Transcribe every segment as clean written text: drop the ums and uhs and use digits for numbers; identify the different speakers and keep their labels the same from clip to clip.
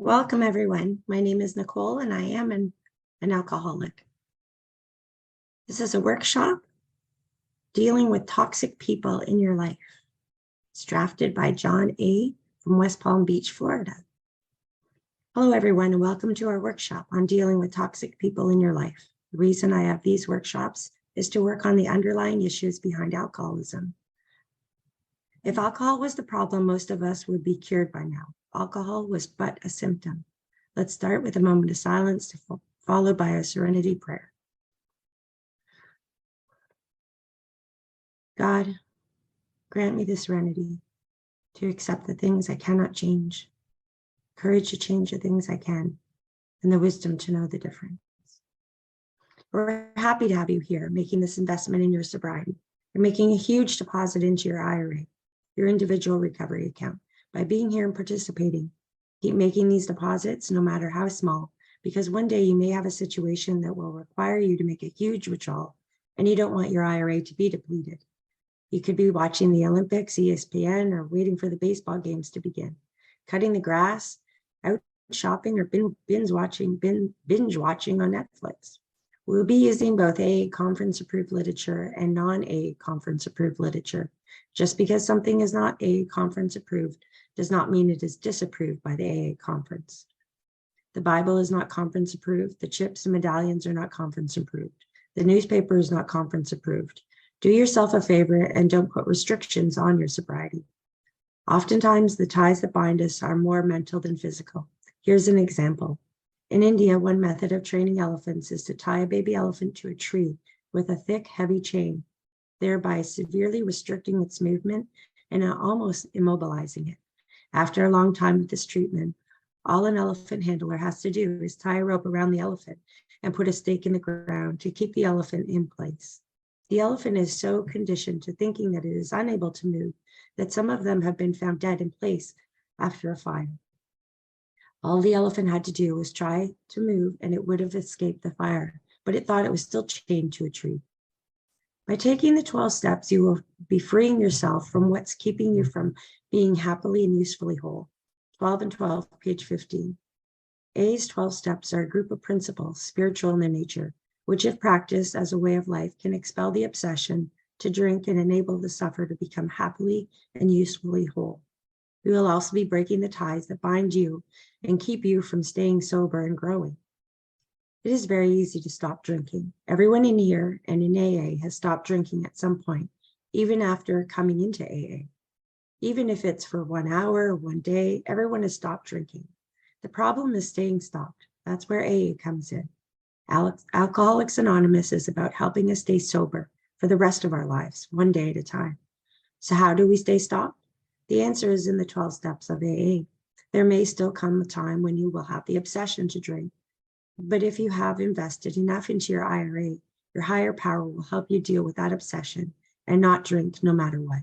Speaker 1: Welcome, everyone. My name is Nicole, and I am an alcoholic. This is a workshop dealing with toxic people in your life. It's drafted by John A. from West Palm Beach, Florida. Hello, everyone, and welcome to our workshop on dealing with toxic people in your life. The reason I have these workshops is to work on the underlying issues behind alcoholism. If alcohol was the problem, most of us would be cured by now. Alcohol was but a symptom. Let's start with a moment of silence followed by a serenity prayer. God, grant me the serenity to accept the things I cannot change, courage to change the things I can, and the wisdom to know the difference. We're happy to have you here making this investment in your sobriety. You're making a huge deposit into your IRA, your individual recovery account. By being here and participating, keep making these deposits no matter how small, because one day you may have a situation that will require you to make a huge withdrawal, and you don't want your IRA to be depleted. You could be watching the Olympics, ESPN, or waiting for the baseball games to begin, cutting the grass, out shopping, or binge watching on Netflix. We'll be using both AA conference-approved literature and non-AA conference-approved literature. Just because something is not AA conference-approved does not mean it is disapproved by the AA conference. The Bible is not conference-approved. The chips and medallions are not conference-approved. The newspaper is not conference-approved. Do yourself a favor and don't put restrictions on your sobriety. Oftentimes, the ties that bind us are more mental than physical. Here's an example. In India, one method of training elephants is to tie a baby elephant to a tree with a thick, heavy chain, thereby severely restricting its movement and almost immobilizing it. After a long time with this treatment, all an elephant handler has to do is tie a rope around the elephant and put a stake in the ground to keep the elephant in place. The elephant is so conditioned to thinking that it is unable to move that some of them have been found dead in place after a fire. All the elephant had to do was try to move and it would have escaped the fire, but it thought it was still chained to a tree. By taking the 12 steps, you will be freeing yourself from what's keeping you from being happily and usefully whole. 12 and 12, page 15. AA's 12 steps are a group of principles, spiritual in their nature, which if practiced as a way of life can expel the obsession to drink and enable the sufferer to become happily and usefully whole. We will also be breaking the ties that bind you and keep you from staying sober and growing. It is very easy to stop drinking. Everyone in here and in AA has stopped drinking at some point, even after coming into AA. Even if it's for 1 hour or 1 day, everyone has stopped drinking. The problem is staying stopped. That's where AA comes in. Alcoholics Anonymous is about helping us stay sober for the rest of our lives, 1 day at a time. So how do we stay stopped? The answer is in the 12 steps of AA. There may still come a time when you will have the obsession to drink, but if you have invested enough into your IRA, your higher power will help you deal with that obsession and not drink no matter what.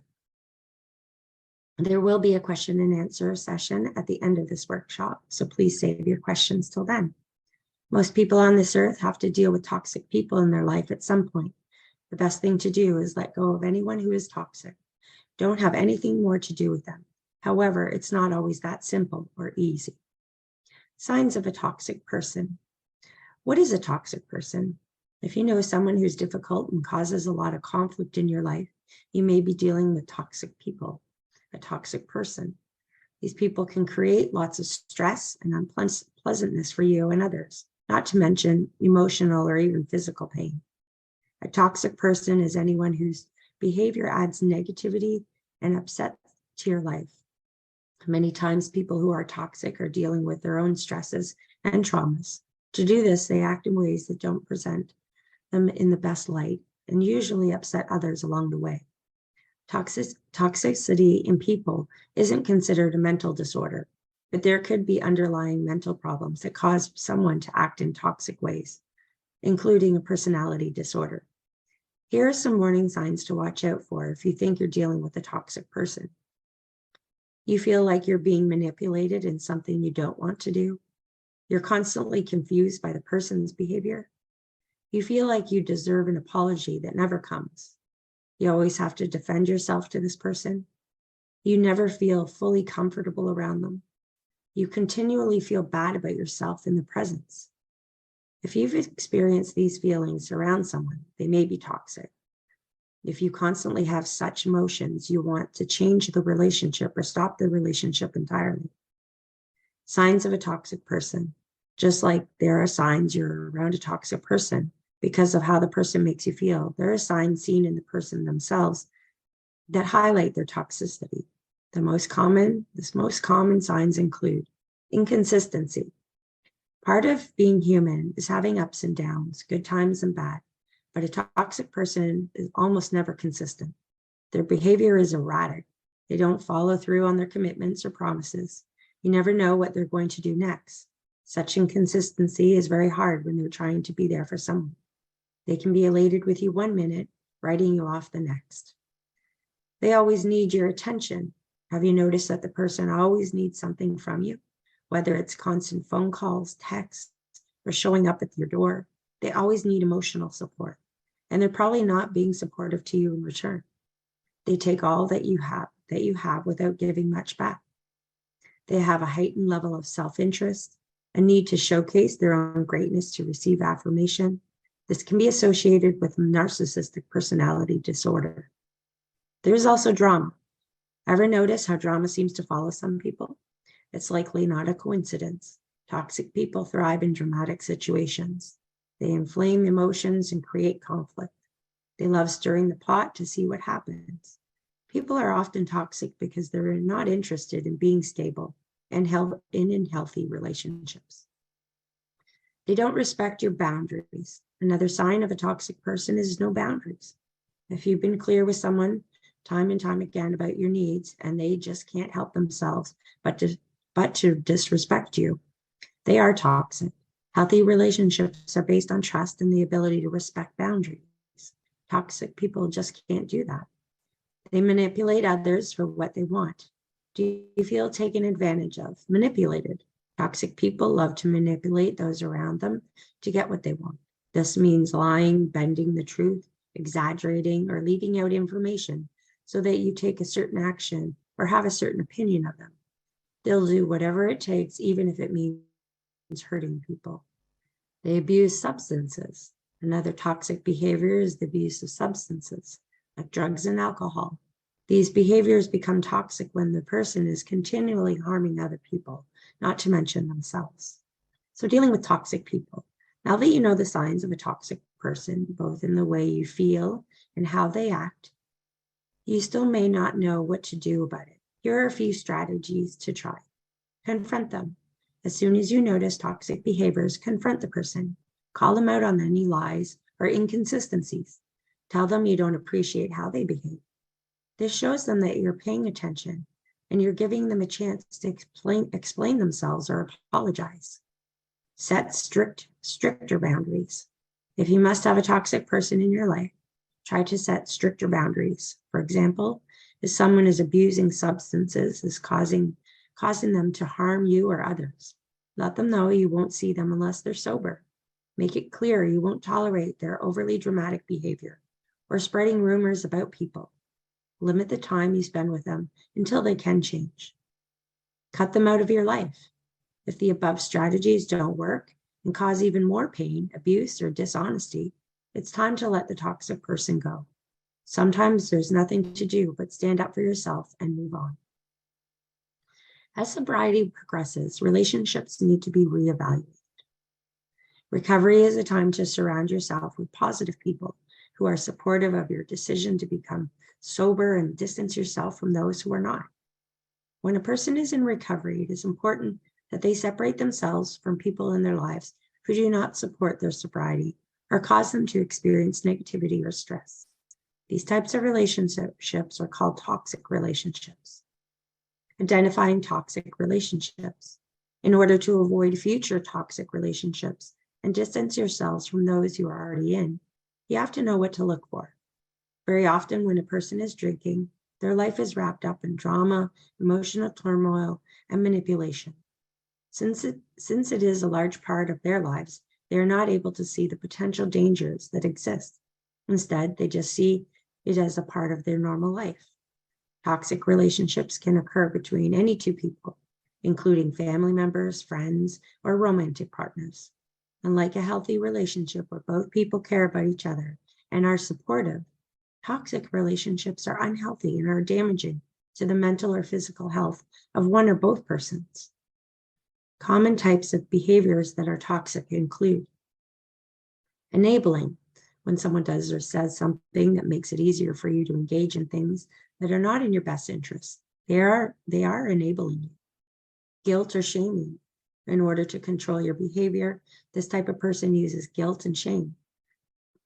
Speaker 1: There will be a question and answer session at the end of this workshop, so please save your questions till then. Most people on this earth have to deal with toxic people in their life at some point. The best thing to do is let go of anyone who is toxic. Don't have anything more to do with them. However, it's not always that simple or easy. Signs of a toxic person. What is a toxic person? If you know someone who's difficult and causes a lot of conflict in your life, you may be dealing with toxic people, a toxic person. These people can create lots of stress and unpleasantness for you and others, not to mention emotional or even physical pain. A toxic person is anyone whose behavior adds negativity and upset to your life. Many times people who are toxic are dealing with their own stresses and traumas. To do this, they act in ways that don't present them in the best light and usually upset others along the way. Toxicity in people isn't considered a mental disorder, but there could be underlying mental problems that cause someone to act in toxic ways, including a personality disorder. Here are some warning signs to watch out for if you think you're dealing with a toxic person. You feel like you're being manipulated in something you don't want to do. You're constantly confused by the person's behavior. You feel like you deserve an apology that never comes. You always have to defend yourself to this person. You never feel fully comfortable around them. You continually feel bad about yourself in the presence. If you've experienced these feelings around someone, they may be toxic. If you constantly have such emotions, you want to change the relationship or stop the relationship entirely. Signs of a toxic person. Just like there are signs you're around a toxic person because of how the person makes you feel, there are signs seen in the person themselves that highlight their toxicity. The most common signs include inconsistency. Part of being human is having ups and downs, good times and bad, but a toxic person is almost never consistent. Their behavior is erratic. They don't follow through on their commitments or promises. You never know what they're going to do next. Such inconsistency is very hard when they're trying to be there for someone. They can be elated with you one minute, writing you off the next. They always need your attention. Have you noticed that the person always needs something from you? Whether it's constant phone calls, texts, or showing up at your door, they always need emotional support. And they're probably not being supportive to you in return. They take all that you have without giving much back. They have a heightened level of self-interest, a need to showcase their own greatness to receive affirmation. This can be associated with narcissistic personality disorder. There's also drama. Ever notice how drama seems to follow some people? It's likely not a coincidence. Toxic people thrive in dramatic situations. They inflame emotions and create conflict. They love stirring the pot to see what happens. People are often toxic because they're not interested in being stable and in healthy relationships. They don't respect your boundaries. Another sign of a toxic person is no boundaries. If you've been clear with someone time and time again about your needs and they just can't help themselves but to disrespect you, they are toxic. Healthy relationships are based on trust and the ability to respect boundaries. Toxic people just can't do that. They manipulate others for what they want. Do you feel taken advantage of, manipulated? Toxic people love to manipulate those around them to get what they want. This means lying, bending the truth, exaggerating, or leaving out information so that you take a certain action or have a certain opinion of them. They'll do whatever it takes, even if it means hurting people. They abuse substances. Another toxic behavior is the abuse of substances, like drugs and alcohol. These behaviors become toxic when the person is continually harming other people, not to mention themselves. So dealing with toxic people. Now that you know the signs of a toxic person, both in the way you feel and how they act, you still may not know what to do about it. Here are a few strategies to try. Confront them. As soon as you notice toxic behaviors, confront the person. Call them out on any lies or inconsistencies. Tell them you don't appreciate how they behave. This shows them that you're paying attention and you're giving them a chance to explain themselves or apologize. Set stricter boundaries. If you must have a toxic person in your life, try to set stricter boundaries. For example, if someone is abusing substances, is causing them to harm you or others, let them know you won't see them unless they're sober. Make it clear you won't tolerate their overly dramatic behavior or spreading rumors about people. Limit the time you spend with them until they can change. Cut them out of your life. If the above strategies don't work and cause even more pain, abuse, or dishonesty, it's time to let the toxic person go. Sometimes there's nothing to do but stand up for yourself and move on. As sobriety progresses, relationships need to be reevaluated. Recovery is a time to surround yourself with positive people who are supportive of your decision to become sober and distance yourself from those who are not. When a person is in recovery, it is important that they separate themselves from people in their lives who do not support their sobriety or cause them to experience negativity or stress. These types of relationships are called toxic relationships. Identifying toxic relationships. In order to avoid future toxic relationships and distance yourselves from those you are already in, you have to know what to look for. Very often when a person is drinking, their life is wrapped up in drama, emotional turmoil, and manipulation. Since it is a large part of their lives, they are not able to see the potential dangers that exist. Instead, they just see it as a part of their normal life. Toxic relationships can occur between any two people. including family members, friends, or romantic partners. Unlike a healthy relationship where both people care about each other and are supportive, toxic relationships are unhealthy and are damaging to the mental or physical health of one or both persons. Common types of behaviors that are toxic include enabling, when someone does or says something that makes it easier for you to engage in things that are not in your best interest. They are enabling you. Guilt or shaming. In order to control your behavior, this type of person uses guilt and shame.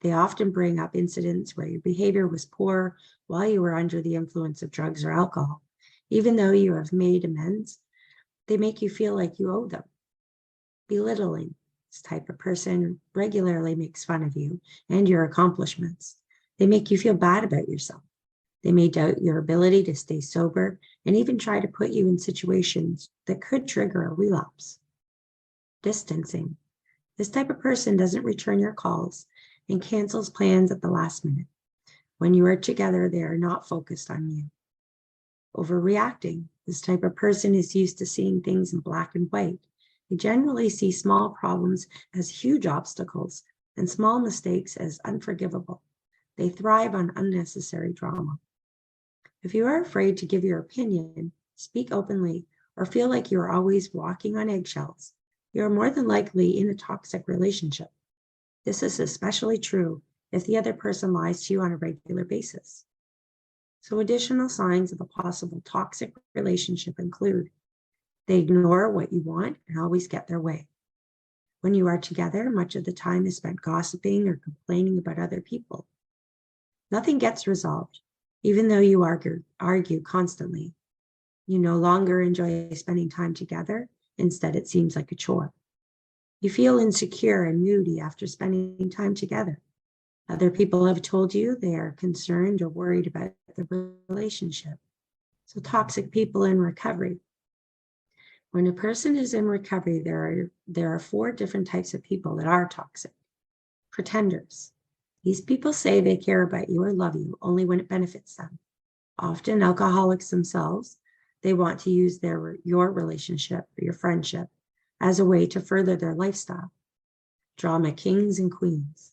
Speaker 1: They often bring up incidents where your behavior was poor while you were under the influence of drugs or alcohol. Even though you have made amends, they make you feel like you owe them. Belittling. This type of person regularly makes fun of you and your accomplishments. They make you feel bad about yourself. They may doubt your ability to stay sober and even try to put you in situations that could trigger a relapse. Distancing. This type of person doesn't return your calls and cancels plans at the last minute. When you are together, they are not focused on you. Overreacting. This type of person is used to seeing things in black and white. They generally see small problems as huge obstacles and small mistakes as unforgivable. They thrive on unnecessary drama. If you are afraid to give your opinion, speak openly, or feel like you are always walking on eggshells, you are more than likely in a toxic relationship. This is especially true if the other person lies to you on a regular basis. So additional signs of a possible toxic relationship include they ignore what you want and always get their way. When you are together, much of the time is spent gossiping or complaining about other people. Nothing gets resolved, even though you argue constantly. You no longer enjoy spending time together. Instead, it seems like a chore. You feel insecure and moody after spending time together. Other people have told you they are concerned or worried about the relationship. So toxic people in recovery. When a person is in recovery, there are 4 different types of people that are toxic. Pretenders. These people say they care about you or love you only when it benefits them. Often alcoholics themselves, they want to use your relationship or your friendship as a way to further their lifestyle. Drama kings and queens.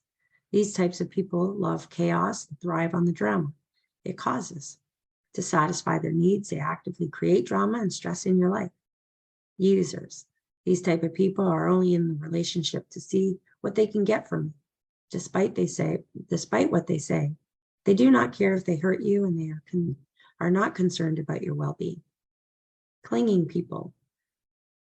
Speaker 1: These types of people love chaos and thrive on the drama it causes. To satisfy their needs, they actively create drama and stress in your life. Users. These type of people are only in the relationship to see what they can get from you. Despite what they say, they do not care if they hurt you, and they are not concerned about your well-being. Clinging people.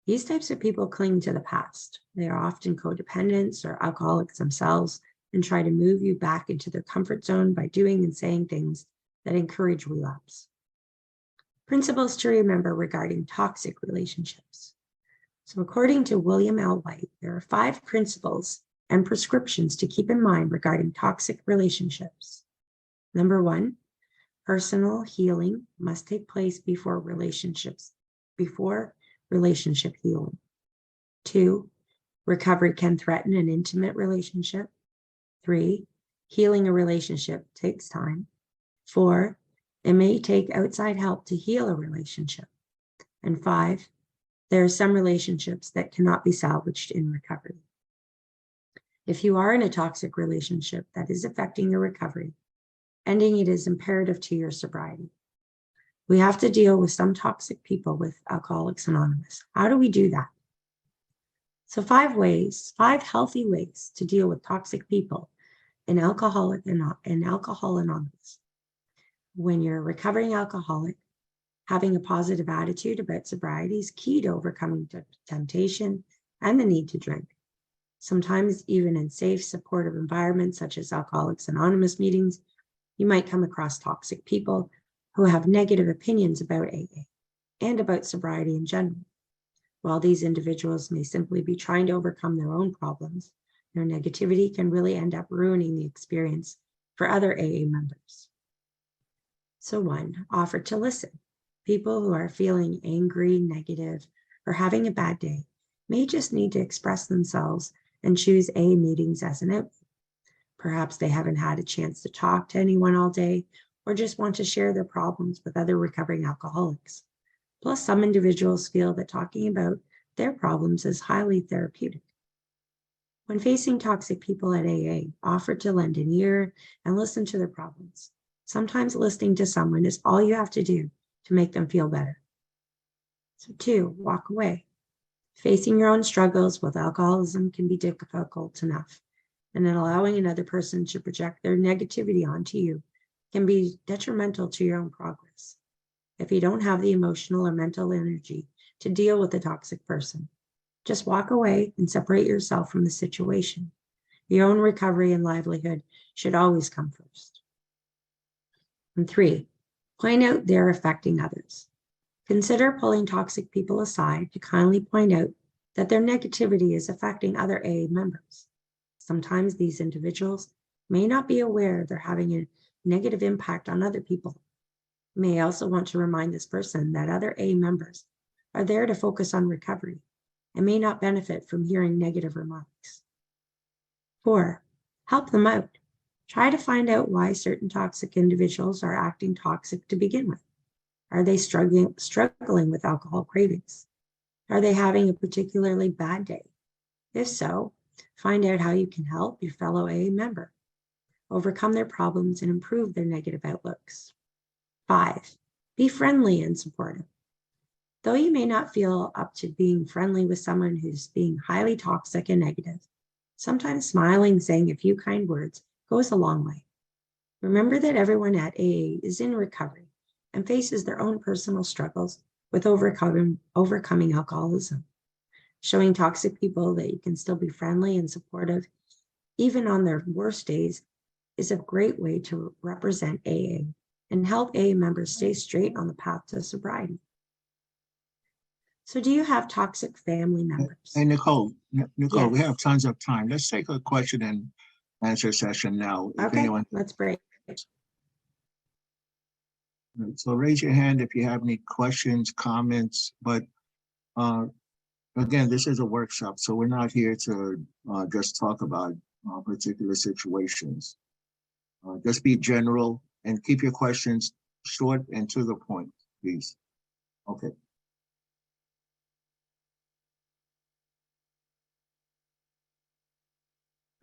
Speaker 1: These types of people cling to the past. They are often codependents or alcoholics themselves and try to move you back into their comfort zone by doing and saying things that encourage relapse. Principles to remember regarding toxic relationships. So according to William L. White, there are 5 principles and prescriptions to keep in mind regarding toxic relationships. Number 1, personal healing must take place before relationship healing. 2, recovery can threaten an intimate relationship. 3, healing a relationship takes time. 4, it may take outside help to heal a relationship. And 5, there are some relationships that cannot be salvaged in recovery. If you are in a toxic relationship that is affecting your recovery, ending it is imperative to your sobriety. We have to deal with some toxic people with Alcoholics Anonymous. How do we do that? So 5 healthy ways to deal with toxic people in Alcohol Anonymous. When you're a recovering alcoholic, having a positive attitude about sobriety is key to overcoming temptation and the need to drink. Sometimes even in safe, supportive environments such as Alcoholics Anonymous meetings, you might come across toxic people who have negative opinions about AA and about sobriety in general. While these individuals may simply be trying to overcome their own problems, their negativity can really end up ruining the experience for other AA members. So 1, offer to listen. People who are feeling angry, negative, or having a bad day may just need to express themselves and choose AA meetings as an outlet. Perhaps they haven't had a chance to talk to anyone all day or just want to share their problems with other recovering alcoholics. Plus, some individuals feel that talking about their problems is highly therapeutic. When facing toxic people at AA, offer to lend an ear and listen to their problems. Sometimes listening to someone is all you have to do to make them feel better. So 2, walk away. Facing your own struggles with alcoholism can be difficult enough, and then allowing another person to project their negativity onto you can be detrimental to your own progress. If you don't have the emotional or mental energy to deal with a toxic person, just walk away and separate yourself from the situation. Your own recovery and livelihood should always come first. And 3, point out they're affecting others. Consider pulling toxic people aside to kindly point out that their negativity is affecting other AA members. Sometimes these individuals may not be aware they're having a negative impact on other people. You may also want to remind this person that other AA members are there to focus on recovery and may not benefit from hearing negative remarks. 4, help them out. Try to find out why certain toxic individuals are acting toxic to begin with. Are they struggling with alcohol cravings? Are they having a particularly bad day? If so, find out how you can help your fellow AA member overcome their problems and improve their negative outlooks. 5, be friendly and supportive. Though you may not feel up to being friendly with someone who's being highly toxic and negative, sometimes smiling, saying a few kind words goes a long way. Remember that everyone at AA is in recovery and faces their own personal struggles with overcoming alcoholism. Showing toxic people that you can still be friendly and supportive, even on their worst days, is a great way to represent AA and help AA members stay straight on the path to sobriety. So do you have toxic family members?
Speaker 2: Hey, Nicole,
Speaker 1: Yes.
Speaker 2: we have tons of time. Let's take a question and answer session now.
Speaker 1: Okay, let's break.
Speaker 2: So raise your hand if you have any questions, comments, but again, this is a workshop, so we're not here to just talk about particular situations. Just be general and keep your questions short and to the point, please. Okay.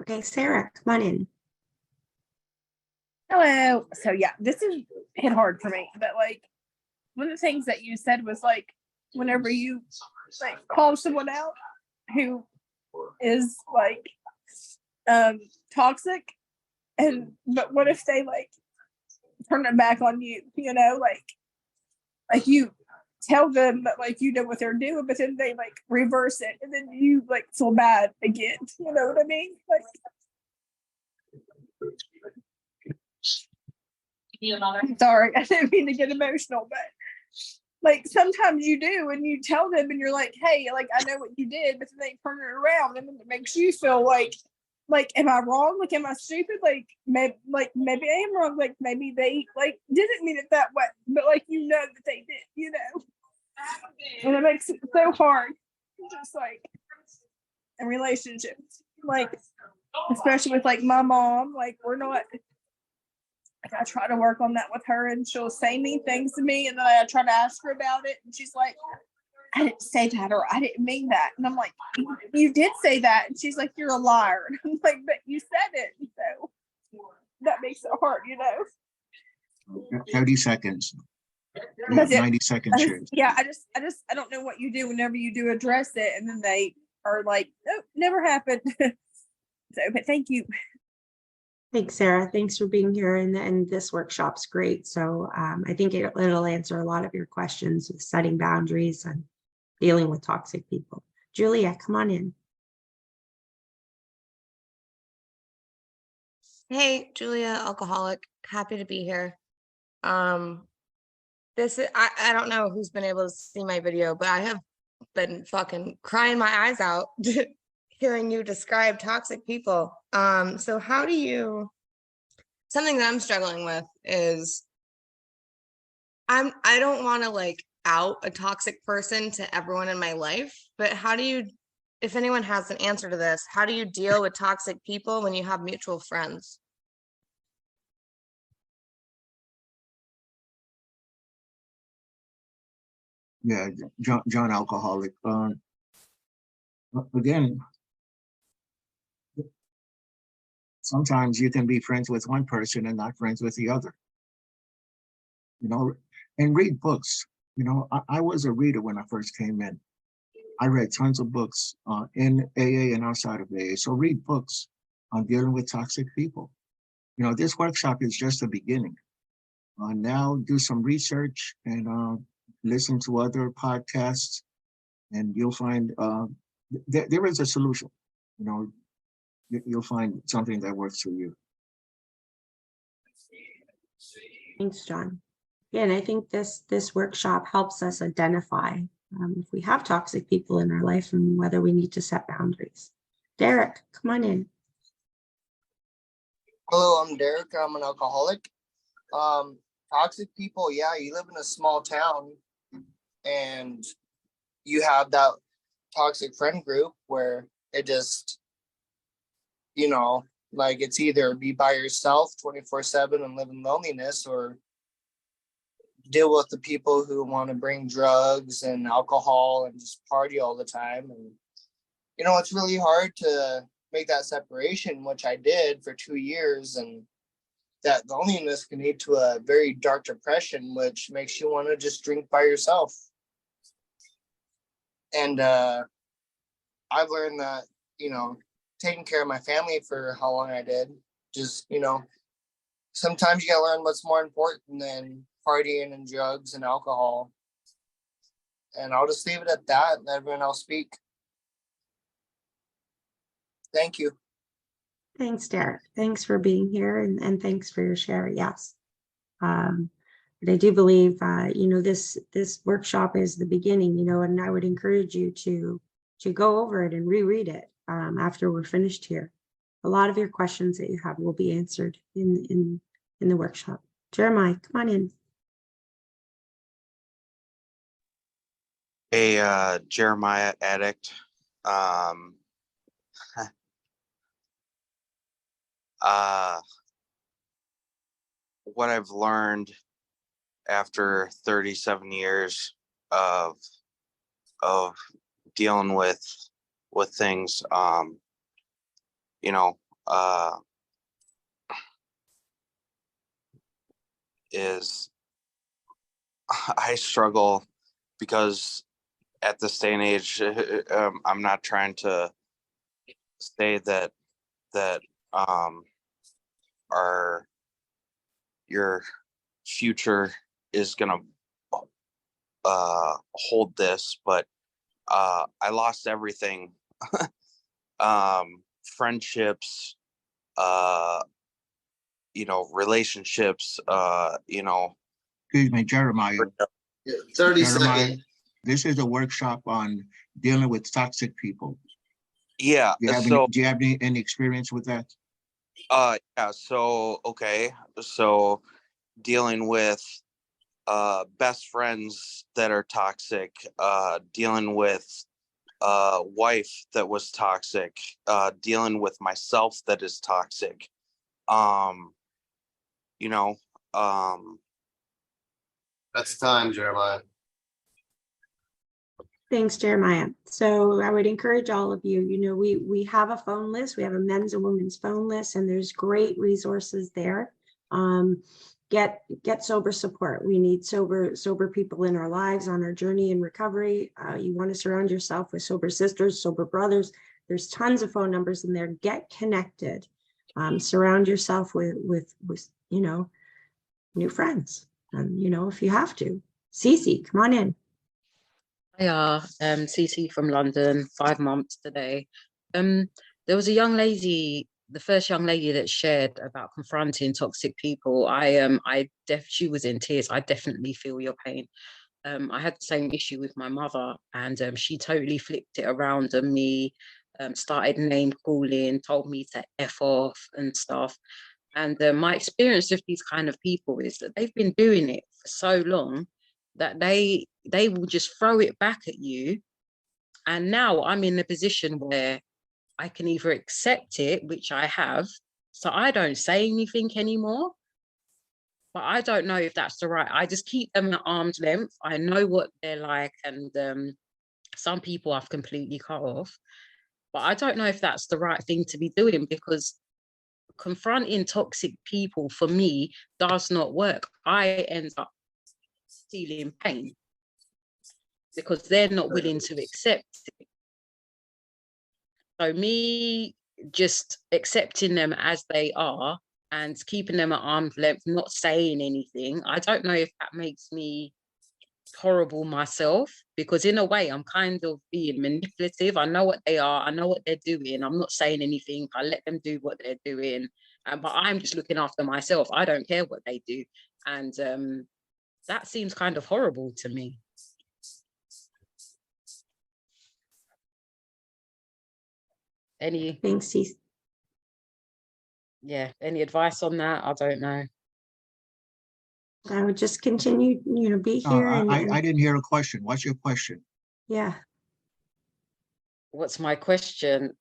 Speaker 1: Okay, Sarah, come on in.
Speaker 3: Hello. So yeah, this is hit hard for me, but like one of the things that you said was like whenever you like call someone out who is like toxic, and but what if they like turn it back on you, you know, like you tell them that like you know what they're doing, but then they like reverse it and then you like feel bad again, you know what I mean? Like sorry, I didn't mean to get emotional, but like sometimes you do and you tell them and you're like, hey, like I know what you did, but then they turn it around and then it makes you feel like am I wrong? Like am I stupid? Like maybe I am wrong. Like maybe they like didn't mean it that way, but like you know that they did, you know. And it makes it so hard, just like in relationships, like especially with like my mom, like we're not. I try to work on that with her and she'll say mean things to me and then I try to ask her about it and she's like, I didn't say that or I didn't mean that. And I'm like, you did say that. And she's like, you're a liar. And I'm like, but you said it. So that makes it hard, you know.
Speaker 2: 30 seconds. 90 seconds here.
Speaker 3: Yeah, I don't know what you do whenever you do address it and then they are like, oh, never happened. So, but thank you.
Speaker 1: Thanks, Sarah. Thanks for being here. And this workshop's great. So I think it'll answer a lot of your questions with setting boundaries and dealing with toxic people. Julia, come on in.
Speaker 4: Hey, Julia, alcoholic. Happy to be here. This is, I don't know who's been able to see my video, but I have been fucking crying my eyes out hearing you describe toxic people. So how do you, something that I'm struggling with is I don't want to like out a toxic person to everyone in my life, but how do you, if anyone has an answer to this, how do you deal with toxic people when you have mutual friends?
Speaker 2: Yeah, John alcoholic. Again, sometimes you can be friends with one person and not friends with the other. You know, and read books. You know, I was a reader when I first came in. I read tons of books in AA and outside of AA. So read books on dealing with toxic people. You know, this workshop is just the beginning. Now do some research and listen to other podcasts, and you'll find there is a solution. You know, you'll find something that works for you.
Speaker 1: Thanks, John. Yeah, and I think this workshop helps us identify if we have toxic people in our life and whether we need to set boundaries. Derek, come on in.
Speaker 5: Hello, I'm Derek. I'm an alcoholic. Toxic people, yeah, you live in a small town and you have that toxic friend group where it just, like it's either be by yourself 24/7 and live in loneliness, or deal with the people who want to bring drugs and alcohol and just party all the time. And, it's really hard to make that separation, which I did for 2 years. And that loneliness can lead to a very dark depression, which makes you want to just drink by yourself. And I've learned that, taking care of my family for how long I did, just, sometimes you gotta learn what's more important than partying and drugs and alcohol. And I'll just leave it at that and let everyone else speak. Thank you.
Speaker 1: Thanks, Derek. Thanks for being here and thanks for your share. Yes. But I do believe, this workshop is the beginning, and I would encourage you to go over it and reread it after we're finished here. A lot of your questions that you have will be answered in the workshop. Jeremiah, come on in.
Speaker 6: A Jeremiah addict. What I've learned after 37 years of dealing with things, is I struggle because at this day and age, I'm not trying to say that your future is gonna hold this, but I lost everything. Friendships, relationships,
Speaker 2: Excuse me, Jeremiah.
Speaker 5: 30
Speaker 2: Jeremiah,
Speaker 5: seconds.
Speaker 2: this is a workshop on dealing with toxic people.
Speaker 6: Yeah.
Speaker 2: Do you have any experience with that?
Speaker 6: Yeah. So, okay. So dealing with best friends that are toxic, dealing with wife that was toxic, dealing with myself that is toxic.
Speaker 5: That's time, Jeremiah.
Speaker 1: Thanks, Jeremiah. So I would encourage all of you, we have a phone list. We have a men's and women's phone list, and there's great resources there. Get sober support. We need sober people in our lives on our journey in recovery. You want to surround yourself with sober sisters, sober brothers. There's tons of phone numbers in there. Get connected. Surround yourself with new friends. If you have to. Cece, come on in.
Speaker 7: Hiya, CC from London, 5 months today. There was a young lady, the first young lady that shared about confronting toxic people. She was in tears. I definitely feel your pain. I had the same issue with my mother, and she totally flipped it around on me, started name calling, told me to F off and stuff. And my experience with these kind of people is that they've been doing it for so long that they will just throw it back at you. And now I'm in a position where I can either accept it, which I have, so I don't say anything anymore, but I don't know if that's the right. I just keep them at arm's length. I know what they're like, and some people I've completely cut off. But I don't know if that's the right thing to be doing, because confronting toxic people for me does not work. I end up feeling pain because they're not willing to accept it. So me just accepting them as they are and keeping them at arm's length, not saying anything, I don't know if that makes me horrible myself, because in a way I'm kind of being manipulative. I know what they are, I know what they're doing, I'm not saying anything, I let them do what they're doing, but I'm just looking after myself. I don't care what they do, and that seems kind of horrible to me. Any
Speaker 1: Thanks, Cece.
Speaker 7: yeah, any advice on that? I don't know.
Speaker 1: I would just continue, be here
Speaker 2: I didn't hear a question. What's your question?
Speaker 1: yeah.
Speaker 7: What's my question?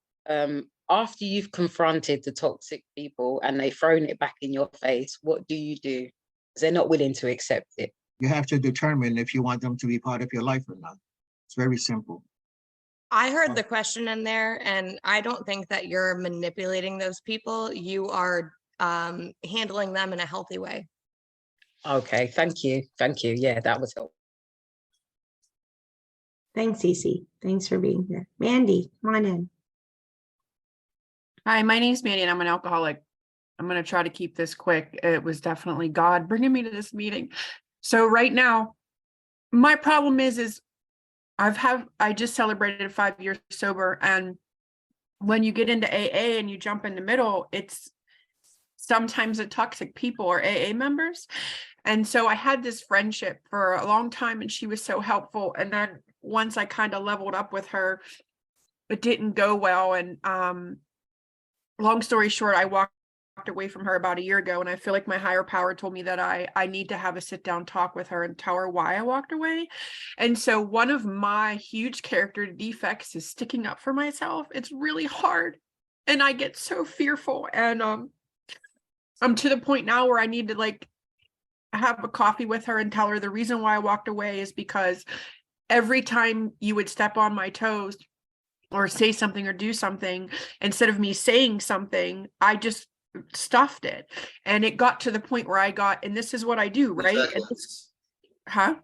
Speaker 7: After you've confronted the toxic people and they've thrown it back in your face, what do you do? Because they're not willing to accept it.
Speaker 2: You have to determine if you want them to be part of your life or not. It's very simple.
Speaker 4: I heard the question in there, and I don't think that you're manipulating those people. You are handling them in a healthy way.
Speaker 7: Okay, thank you. Thank you. Yeah, that was helpful.
Speaker 1: Thanks, Cece. Thanks for being here. Mandy, come on in.
Speaker 8: Hi, my name's Mandy and I'm an alcoholic. I'm going to try to keep this quick. It was definitely God bringing me to this meeting. So right now, my problem is I just celebrated 5 years sober. And when you get into AA and you jump in the middle, it's sometimes the toxic people are AA members. And so I had this friendship for a long time and she was so helpful. And then once I kind of leveled up with her, it didn't go well. And long story short, I walked away from her about a year ago, and I feel like my higher power told me that I need to have a sit down talk with her and tell her why I walked away. And so one of my huge character defects is sticking up for myself. It's really hard and I get so fearful, and I'm to the point now where I need to have a coffee with her and tell her the reason why I walked away is because every time you would step on my toes or say something or do something, instead of me saying something, I just stuffed it. And it got to the point where and this is what I do, right? Huh?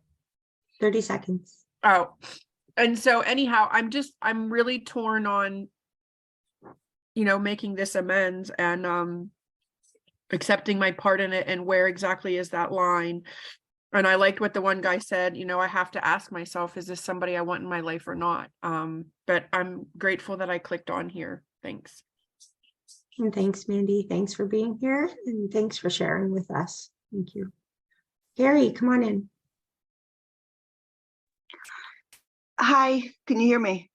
Speaker 1: 30 seconds.
Speaker 8: Oh, and so anyhow, I'm really torn on, making this amends and accepting my part in it, and where exactly is that line. And I liked what the one guy said, I have to ask myself, is this somebody I want in my life or not? But I'm grateful that I clicked on here. Thanks.
Speaker 1: And thanks, Mandy. Thanks for being here. And thanks for sharing with us. Thank you. Gary, come on in.
Speaker 9: Hi, can you hear me?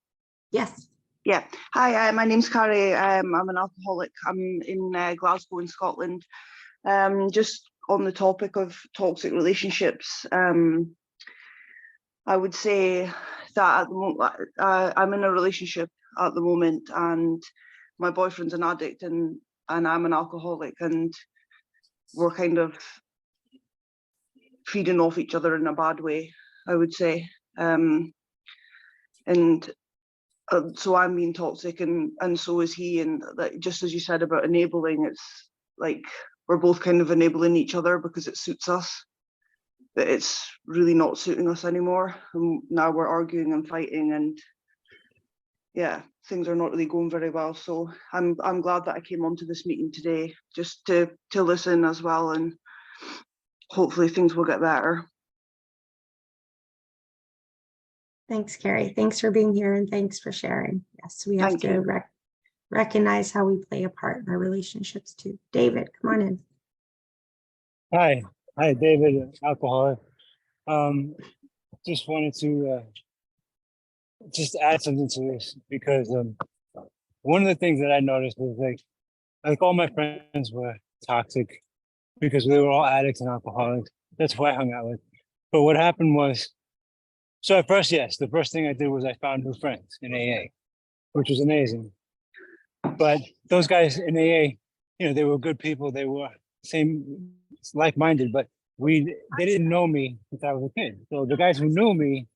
Speaker 1: Yes.
Speaker 9: Yeah. Hi, my name's Carrie. I'm an alcoholic. I'm in Glasgow in Scotland. Just on the topic of toxic relationships, I would say that at the moment, I'm in a relationship at the moment, and my boyfriend's an addict, and I'm an alcoholic, and we're kind of feeding off each other in a bad way, I would say. So I'm being toxic, and so is he. And just as you said about enabling, it's like we're both kind of enabling each other because it suits us, but it's really not suiting us anymore. And now we're arguing and fighting, and yeah, things are not really going very well. So I'm glad that I came onto this meeting today, just to listen as well, and hopefully things will get better.
Speaker 1: Thanks, Carrie. Thanks for being here, and thanks for sharing. Yes, we have to recognize how we play a part in our relationships too. David, come on in.
Speaker 10: Hi, David, alcoholic. Just wanted to just add something to this, because one of the things that I noticed was like all my friends were toxic because we were all addicts and alcoholics. That's who I hung out with. But what happened was, so at first, yes, the first thing I did was I found new friends in AA, which was amazing. But those guys in AA, they were good people. They were same like-minded, but they didn't know me since I was a kid. So the guys who knew me,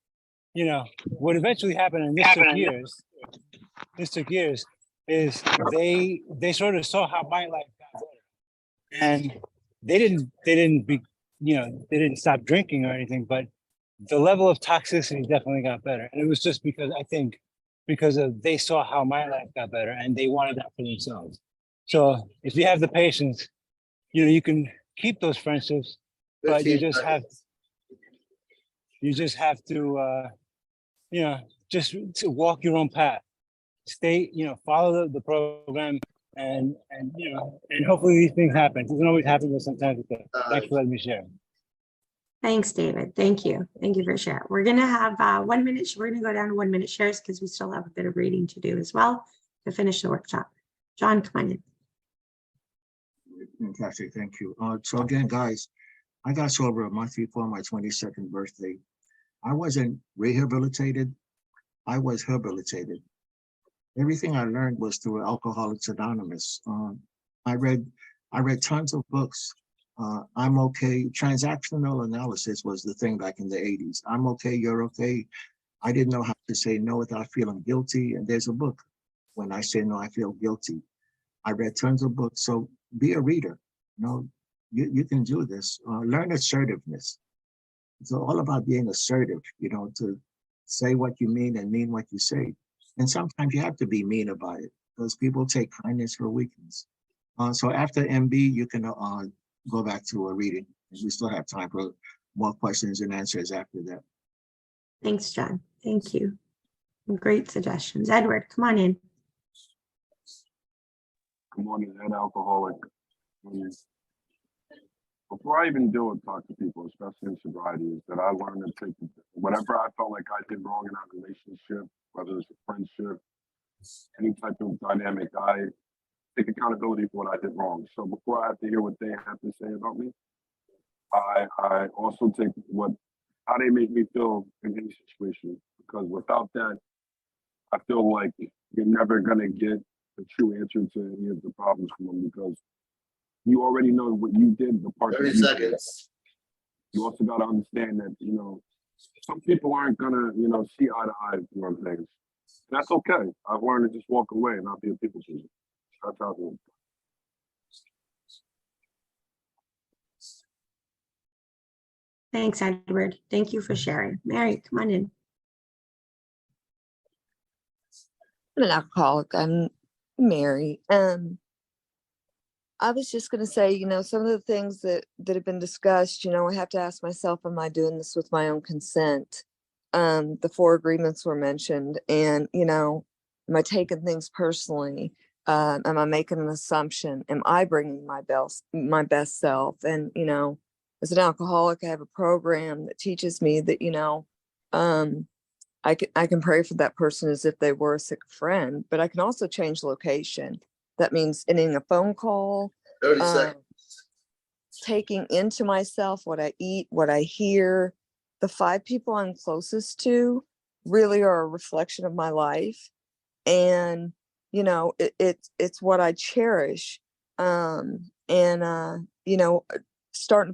Speaker 10: you know, what eventually happened, and this took years, is they sort of saw how my life got better. And they didn't stop drinking or anything, but the level of toxicity definitely got better. And it was just because they saw how my life got better and they wanted that for themselves. So if you have the patience, you can keep those friendships, but you just have to just to walk your own path. Stay, follow the program, and hopefully these things happen. It doesn't always happen, but sometimes it does. Thanks for letting me share.
Speaker 1: Thanks, David. Thank you. Thank you for sharing. We're going to have 1 minute. We're going to go down to 1 minute shares because we still have a bit of reading to do as well to finish the workshop. John, come on in.
Speaker 2: Fantastic, thank you. So again, guys, I got sober a month before my 22nd birthday. I wasn't rehabilitated. I was habilitated. Everything I learned was through Alcoholics Anonymous. I read tons of books. I'm okay. Transactional analysis was the thing back in the 80s. I'm okay, you're okay. I didn't know how to say no without feeling guilty. And there's a book, When I Say No, I Feel Guilty. I read tons of books. So be a reader. You can do this. Learn assertiveness. It's all about being assertive, to say what you mean and mean what you say. And sometimes you have to be mean about it because people take kindness for weakness. So after MB, you can go back to a reading. We still have time for more questions and answers after that.
Speaker 1: Thanks, John. Thank you. Great suggestions. Edward, come on in.
Speaker 11: Good morning, Ed Alcoholic. Before I even deal with toxic people, especially in sobriety, is that I learned to take whatever I felt like I did wrong in that relationship, whether it's a friendship, any type of dynamic, I take accountability for what I did wrong. So before I have to hear what they have to say about me, I also take how they make me feel in any situation, because without that, I feel like you're never gonna get the true answer to any of the problems from them, because you already know what you did, the part 30 seconds. You also got to understand that, some people aren't gonna, see eye to eye on things. That's okay. I've learned to just walk away and not be a people pleaser. That's how it works.
Speaker 1: Thanks, Edward. Thank you for sharing. Mary, come on in.
Speaker 12: I'm an alcoholic. I'm Mary. I was just going to say, some of the things that have been discussed, I have to ask myself, am I doing this with my own consent? The 4 agreements were mentioned, and, am I taking things personally? Am I making an assumption? Am I bringing my best self? And, as an alcoholic, I have a program that teaches me that, I can pray for that person as if they were a sick friend, but I can also change location. That means ending a phone call, 30 seconds. Taking into myself what I eat, what I hear. The 5 people I'm closest to really are a reflection of my life. And, it's what I cherish. Starting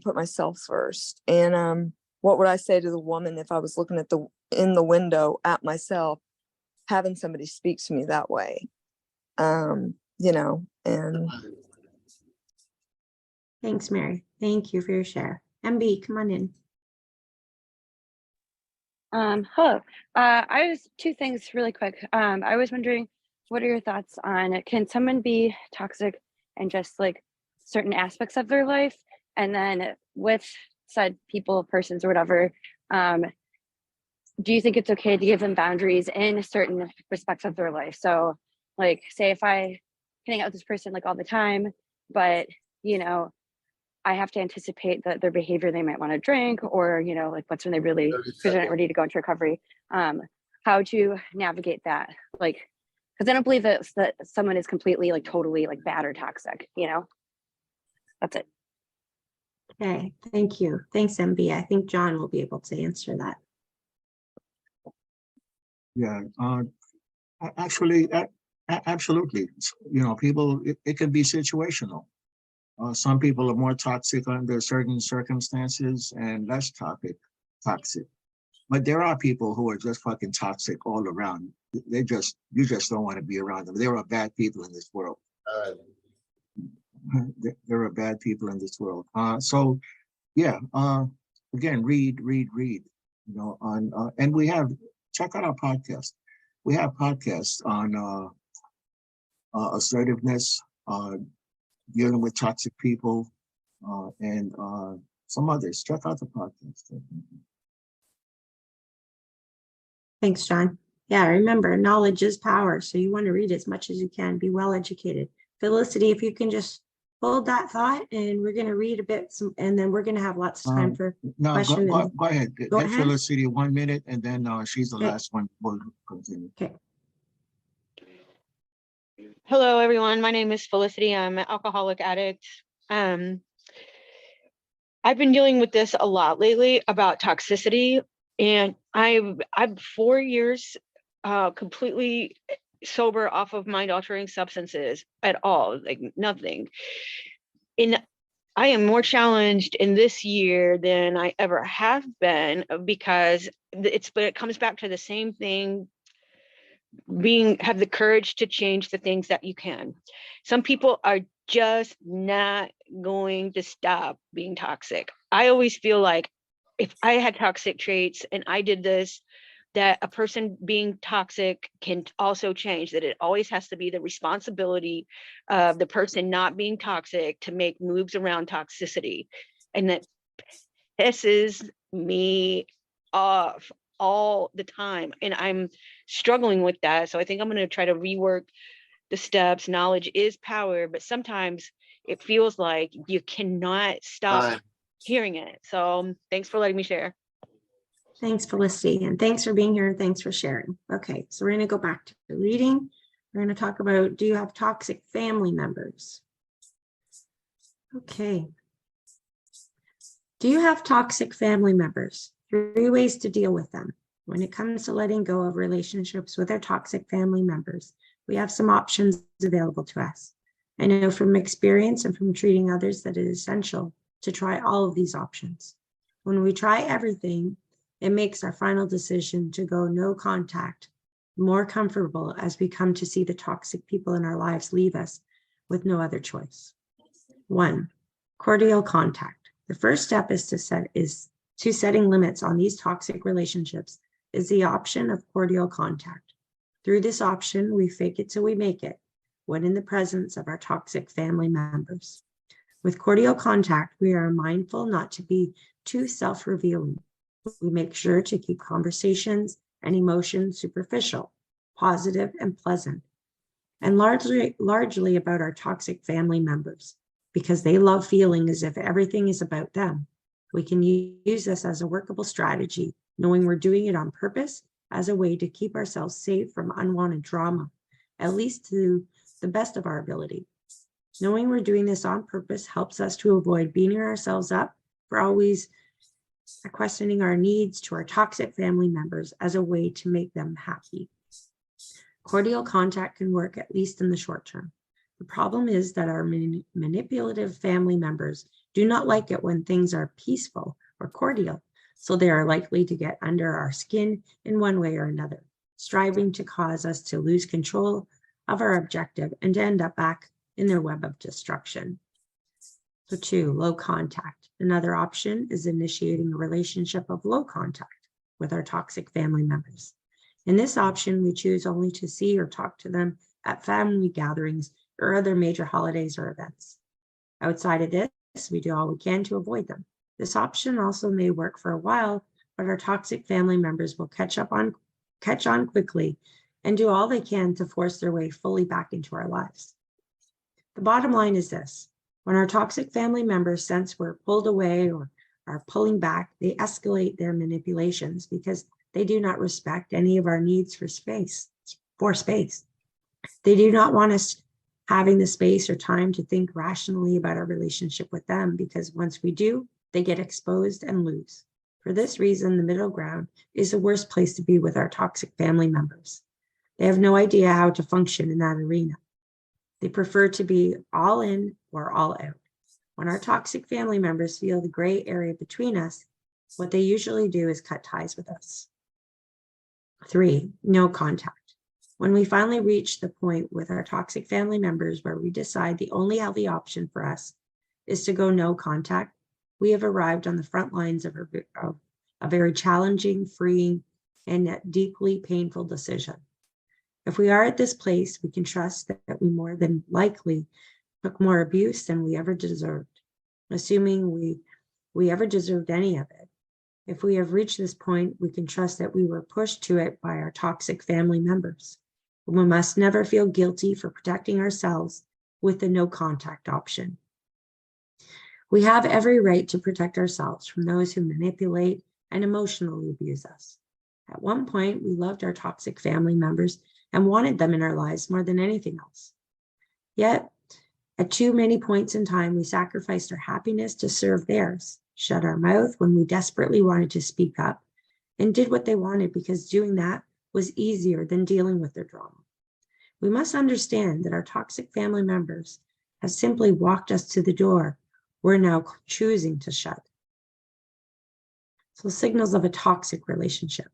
Speaker 12: to put myself first. And what would I say to the woman if I was looking in the window at myself, having somebody speak to me that way? And
Speaker 1: thanks, Mary. Thank you for your share. MB, come on in.
Speaker 13: Hello. I was 2 things really quick. I was wondering, what are your thoughts on, can someone be toxic and just like certain aspects of their life, and then with said people, persons, or whatever, do you think it's okay to give them boundaries in certain respects of their life? So, like, say if I hang out with this person like all the time, but I have to anticipate that their behavior, they might want to drink, or like what's when they really are ready to go into recovery. How to navigate that, like, because I don't believe that someone is completely like totally like bad or toxic. That's it.
Speaker 1: Okay, thank you. Thanks, MB. I think John will be able to answer that.
Speaker 2: Yeah, actually, absolutely. People, it can be situational. Some people are more toxic under certain circumstances and less toxic. But there are people who are just fucking toxic all around. You just don't want to be around them. There are bad people in this world. There are bad people in this world. So yeah, again, read. You know, and check out our podcast. We have podcasts on assertiveness, dealing with toxic people, and some others. Check out the podcast.
Speaker 1: Thanks, John. Yeah, remember, knowledge is power. So you want to read as much as you can, be well educated. Felicity, if you can just hold that thought, and we're going to read a bit, and then we're going to have lots of time for
Speaker 2: No,
Speaker 1: questions.
Speaker 2: go ahead.
Speaker 1: Go
Speaker 2: Get
Speaker 1: ahead.
Speaker 2: Felicity 1 minute, and then she's the
Speaker 1: Okay.
Speaker 2: last one. We'll continue.
Speaker 1: Okay.
Speaker 14: Hello, everyone. My name is Felicity. I'm an alcoholic addict. I've been dealing with this a lot lately about toxicity, and I'm 4 years completely sober off of mind-altering substances at all, like nothing. And I am more challenged in this year than I ever have been, because it comes back to the same thing. Have the courage to change the things that you can. Some people are just not going to stop being toxic. I always feel like if I had toxic traits and I did this, that a person being toxic can also change, that it always has to be the responsibility of the person not being toxic to make moves around toxicity. And that pisses me off all the time, and I'm struggling with that. So I think I'm going to try to rework the steps. Knowledge is power, but sometimes it feels like you cannot stop hearing it. So thanks for letting me share.
Speaker 1: Thanks, Felicity, and thanks for being here. Thanks for sharing. Okay, so we're going to go back to the reading. We're going to talk about, do you have toxic family members? Okay. Do you have toxic family members? 3 ways to deal with them. When it comes to letting go of relationships with our toxic family members, we have some options available to us. I know from experience and from treating others that it is essential to try all of these options. When we try everything, it makes our final decision to go no contact more comfortable as we come to see the toxic people in our lives leave us with no other choice. 1, cordial contact. The first step is to setting limits on these toxic relationships is the option of cordial contact. Through this option, we fake it till we make it when in the presence of our toxic family members. With cordial contact, we are mindful not to be too self-revealing. We make sure to keep conversations and emotions superficial, positive, and pleasant, and largely about our toxic family members, because they love feeling as if everything is about them. We can use this as a workable strategy, knowing we're doing it on purpose as a way to keep ourselves safe from unwanted drama, at least to the best of our ability. Knowing we're doing this on purpose helps us to avoid beating ourselves up for always questioning our needs to our toxic family members as a way to make them happy. Cordial contact can work, at least in the short term. The problem is that our manipulative family members do not like it when things are peaceful or cordial, so they are likely to get under our skin in one way or another, striving to cause us to lose control of our objective and to end up back in their web of destruction. So 2, low contact. Another option is initiating a relationship of low contact with our toxic family members. In this option, we choose only to see or talk to them at family gatherings or other major holidays or events. Outside of this, we do all we can to avoid them. This option also may work for a while, but our toxic family members will catch on quickly and do all they can to force their way fully back into our lives. The bottom line is this: when our toxic family members sense we're pulled away or are pulling back, they escalate their manipulations because they do not respect any of our needs for space. They do not want us having the space or time to think rationally about our relationship with them, because once we do, they get exposed and lose. For this reason, the middle ground is the worst place to be with our toxic family members. They have no idea how to function in that arena. They prefer to be all in or all out. When our toxic family members feel the gray area between us, what they usually do is cut ties with us. 3, no contact. When we finally reach the point with our toxic family members where we decide the only healthy option for us is to go no contact, we have arrived on the front lines of a very challenging, freeing, and yet deeply painful decision. If we are at this place, we can trust that we more than likely took more abuse than we ever deserved, assuming we ever deserved any of it. If we have reached this point, we can trust that we were pushed to it by our toxic family members. We must never feel guilty for protecting ourselves with the no contact option. We have every right to protect ourselves from those who manipulate and emotionally abuse us. At one point, we loved our toxic family members and wanted them in our lives more than anything else. Yet, at too many points in time, we sacrificed our happiness to serve theirs, shut our mouth when we desperately wanted to speak up, and did what they wanted because doing that was easier than dealing with their drama. We must understand that our toxic family members have simply walked us to the door we're now choosing to shut. So, signals of a toxic relationship.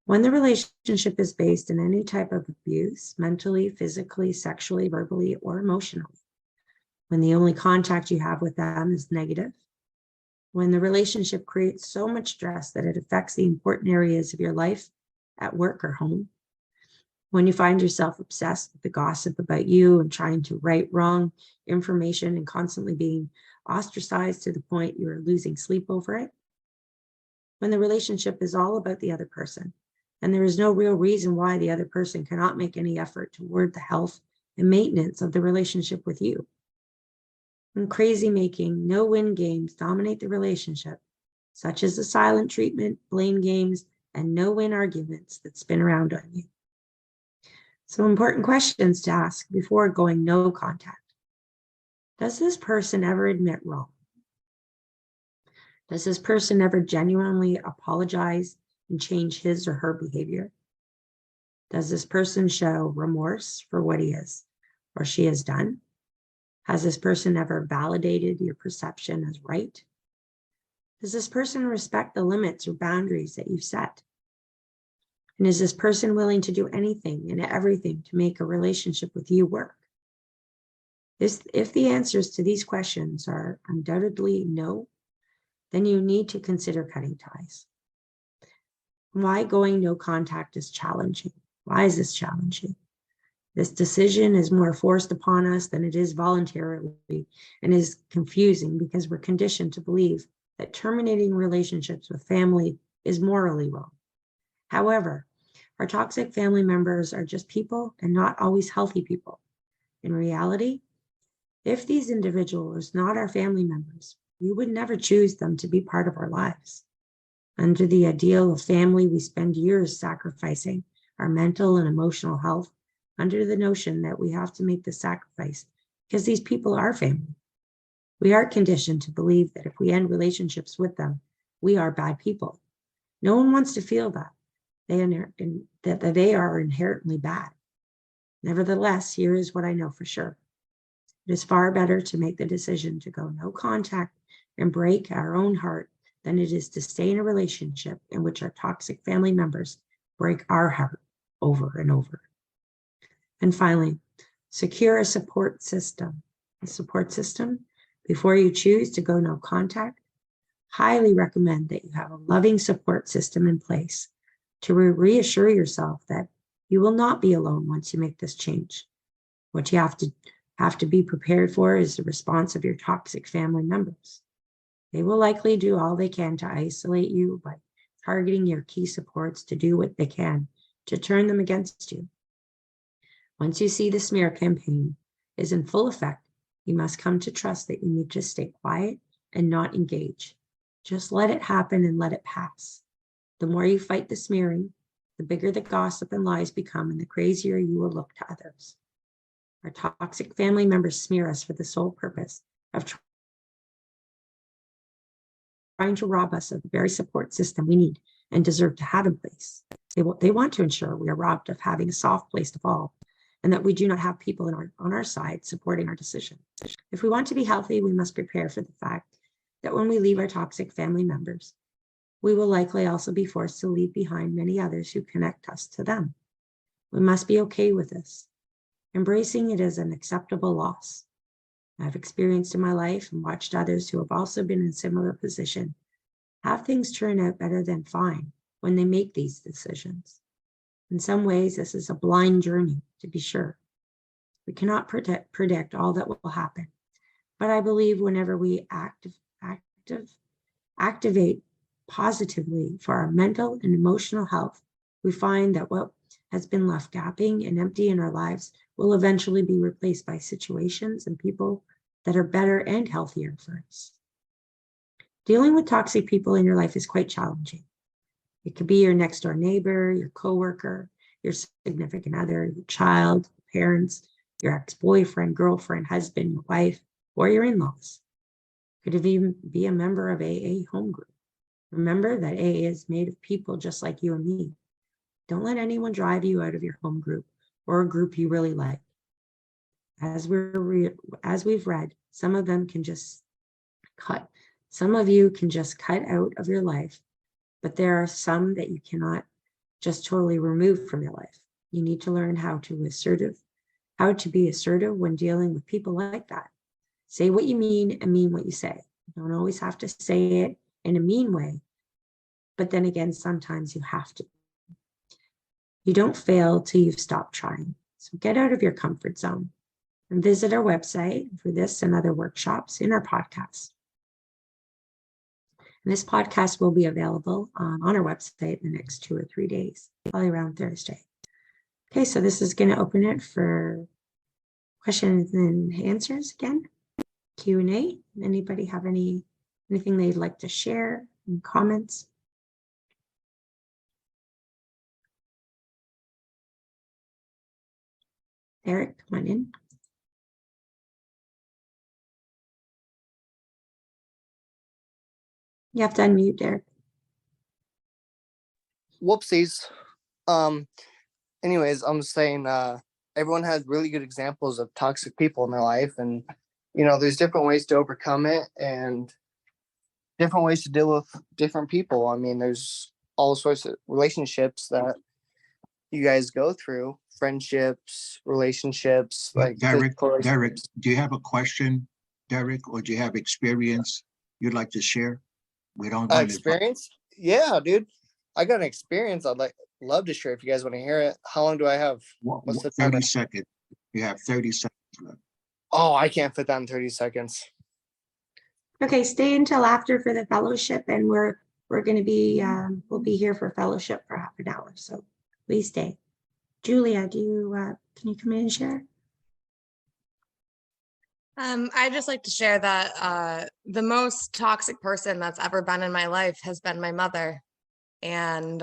Speaker 1: When the relationship is based in any type of abuse, mentally, physically, sexually, verbally, or emotionally. When the only contact you have with them is negative. When the relationship creates so much stress that it affects the important areas of your life at work or home. When you find yourself obsessed with the gossip about you and trying to right wrong information and constantly being ostracized to the point you are losing sleep over it. When the relationship is all about the other person and there is no real reason why the other person cannot make any effort toward the health and maintenance of the relationship with you. When crazy making, no-win games dominate the relationship, such as the silent treatment, blame games, and no-win arguments that spin around on you. Some important questions to ask before going no contact. Does this person ever admit wrong? Does this person ever genuinely apologize and change his or her behavior? Does this person show remorse for what he is or she has done? Has this person ever validated your perception as right? Does this person respect the limits or boundaries that you've set? And is this person willing to do anything and everything to make a relationship with you work? If the answers to these questions are undoubtedly no, then you need to consider cutting ties. Why going no contact is challenging? Why is this challenging? This decision is more forced upon us than it is voluntarily and is confusing because we're conditioned to believe that terminating relationships with family is morally wrong. However, our toxic family members are just people and not always healthy people. In reality, if these individuals are not our family members, we would never choose them to be part of our lives. Under the ideal of family, we spend years sacrificing our mental and emotional health under the notion that we have to make the sacrifice because these people are family. We are conditioned to believe that if we end relationships with them, we are bad people. No one wants to feel that they are inherently bad. Nevertheless, here is what I know for sure. It is far better to make the decision to go no contact and break our own heart than it is to stay in a relationship in which our toxic family members break our heart over and over. And finally, secure a support system. A support system, before you choose to go no contact, highly recommend that you have a loving support system in place to reassure yourself that you will not be alone once you make this change. What you have to be prepared for is the response of your toxic family members. They will likely do all they can to isolate you by targeting your key supports to do what they can to turn them against you. Once you see the smear campaign is in full effect, you must come to trust that you need to stay quiet and not engage. Just let it happen and let it pass. The more you fight the smearing, the bigger the gossip and lies become and the crazier you will look to others. Our toxic family members smear us for the sole purpose of trying to rob us of the very support system we need and deserve to have in place. They want to ensure we are robbed of having a soft place to fall and that we do not have people on our side supporting our decisions. If we want to be healthy, we must prepare for the fact that when we leave our toxic family members, we will likely also be forced to leave behind many others who connect us to them. We must be okay with this, embracing it as an acceptable loss. I've experienced in my life and watched others who have also been in a similar position have things turn out better than fine when they make these decisions. In some ways, this is a blind journey, to be sure. We cannot predict all that will happen, but I believe whenever we activate positively for our mental and emotional health, we find that what has been left gapping and empty in our lives will eventually be replaced by situations and people that are better and healthier for us. Dealing with toxic people in your life is quite challenging. It could be your next door neighbor, your coworker, your significant other, your child, parents, your ex-boyfriend, girlfriend, husband, your wife, or your in-laws. Could it even be a member of AA home group? Remember that AA is made of people just like you and me. Don't let anyone drive you out of your home group or a group you really like. As we've read, some of them can just cut. Some of you can just cut out of your life, but there are some that you cannot just totally remove from your life. You need to learn how to be assertive when dealing with people like that. Say what you mean and mean what you say. You don't always have to say it in a mean way, but then again, sometimes you have to. You don't fail till you've stopped trying. So get out of your comfort zone and visit our website for this and other workshops in our podcast. And this podcast will be available on our website in the next 2 or 3 days, probably around Thursday. Okay, so this is going to open it for questions and answers again. Q&A. Anybody have anything they'd like to share? Any comments? Eric, come on in. You have to unmute, Derek.
Speaker 5: Whoopsies. Anyways, I'm saying everyone has really good examples of toxic people in their life, and there's different ways to overcome it and different ways to deal with different people. I mean, there's all sorts of relationships that you guys go through, friendships, relationships, like
Speaker 2: Derek, do you have a question, Derek, or do you have experience you'd like to share? We don't want
Speaker 5: experience. Yeah, dude, I got an experience. I'd love to share if you guys want to hear it. How long do I have? What's the
Speaker 2: 30 seconds. You have 30 seconds left.
Speaker 5: Oh, I can't fit that in 30 seconds.
Speaker 1: Okay, stay until after for the fellowship, and we're going to be we'll be here for fellowship for half an hour. So please stay. Julia, can you come in and share?
Speaker 4: I'd just like to share that the most toxic person that's ever been in my life has been my mother. And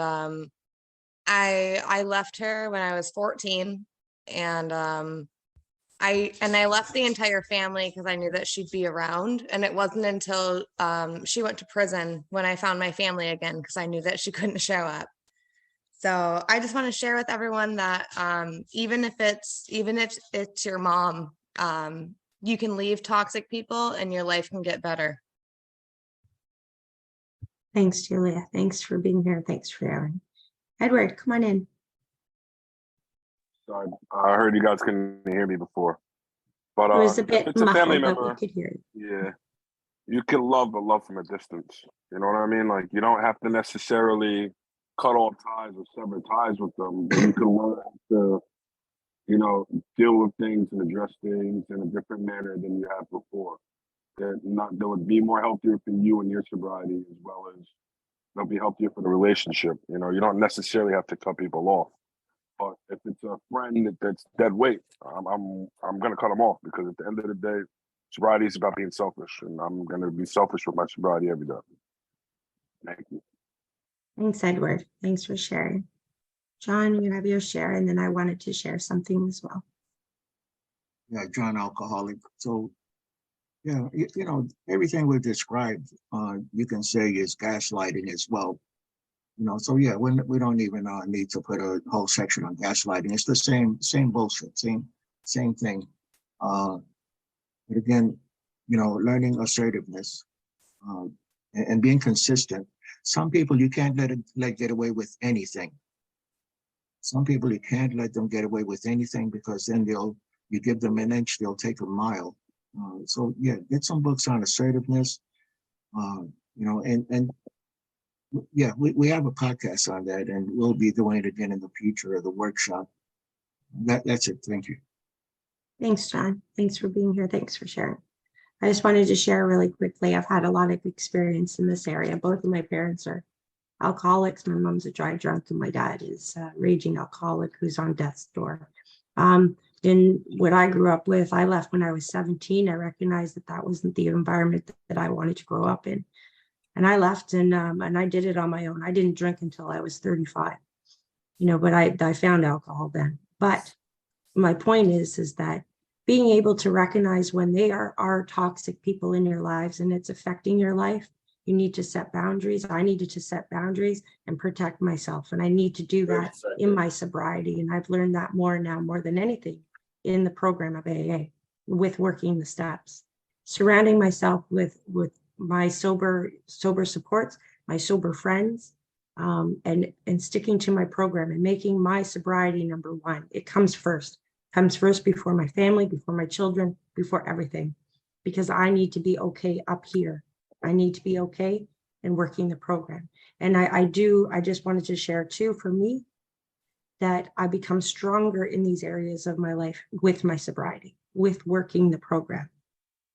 Speaker 4: I left her when I was 14, and I left the entire family because I knew that she'd be around. And it wasn't until she went to prison when I found my family again, because I knew that she couldn't show up. So I just want to share with everyone that even if it's your mom, you can leave toxic people and your life can get better.
Speaker 1: Thanks, Julia. Thanks for being here. Thanks for sharing. Edward, come on in.
Speaker 11: Sorry, I heard you guys couldn't hear me before, but
Speaker 1: It was a
Speaker 11: if
Speaker 1: bit
Speaker 11: it's a family
Speaker 1: muffled, but we
Speaker 11: member,
Speaker 1: could hear you.
Speaker 11: yeah, you can love, but love from a distance. You know what I mean? Like, you don't have to necessarily cut all ties or sever ties with them, but you can learn to, deal with things and address things in a different manner than you have before. That would be more healthier for you and your sobriety, as well as they'll be healthier for the relationship. You don't necessarily have to cut people off. But if it's a friend that's dead weight, I'm gonna cut them off, because at the end of the day, sobriety is about being selfish, and I'm gonna be selfish with my sobriety every day. Thank you.
Speaker 1: Thanks, Edward. Thanks for sharing. John, you have your share, and then I wanted to share something as well.
Speaker 2: Yeah, John, alcoholic. So, yeah, everything we've described, you can say is gaslighting as well. So yeah, we don't even need to put a whole section on gaslighting. It's the same bullshit, same thing. But again, learning assertiveness and being consistent. Some people you can't let get away with anything. Some people you can't let them get away with anything, because then you give them an inch, they'll take a mile. So yeah, get some books on assertiveness. And yeah, we have a podcast on that, and we'll be doing it again in the future of the workshop. That's it. Thank you.
Speaker 1: Thanks, John. Thanks for being here. Thanks for sharing. I just wanted to share really quickly. I've had a lot of experience in this area. Both of my parents are alcoholics. My mom's a dry drunk, and my dad is a raging alcoholic who's on death's door. In what I grew up with, I left when I was 17. I recognized that wasn't the environment that I wanted to grow up in. And I left, and I did it on my own. I didn't drink until I was 35, but I found alcohol then. But my point is that being able to recognize when they are toxic people in your lives and it's affecting your life, you need to set boundaries. I needed to set boundaries and protect myself. And I need to do that in my sobriety. And I've learned that more now, more than anything, in the program of AA, with working the steps, surrounding myself with my sober supports, my sober friends, and sticking to my program and making my sobriety number one. It comes first before my family, before my children, before everything, because I need to be okay up here. I need to be okay in working the program. And I just wanted to share too, for me, that I become stronger in these areas of my life with my sobriety, with working the program.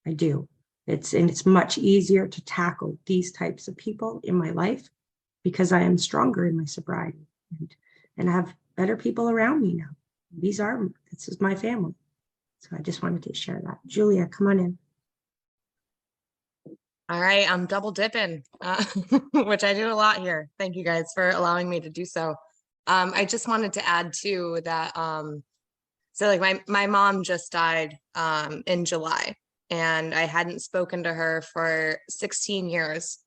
Speaker 1: I do. It's much easier to tackle these types of people in my life because I am stronger in my sobriety and I have better people around me now. This is my family. So I just wanted to share that. Julia, come on in.
Speaker 4: All right, I'm double dipping, which I do a lot here. Thank you guys for allowing me to do so. I just wanted to add too that, so like my mom just died in July, and I hadn't spoken to her for 16 years.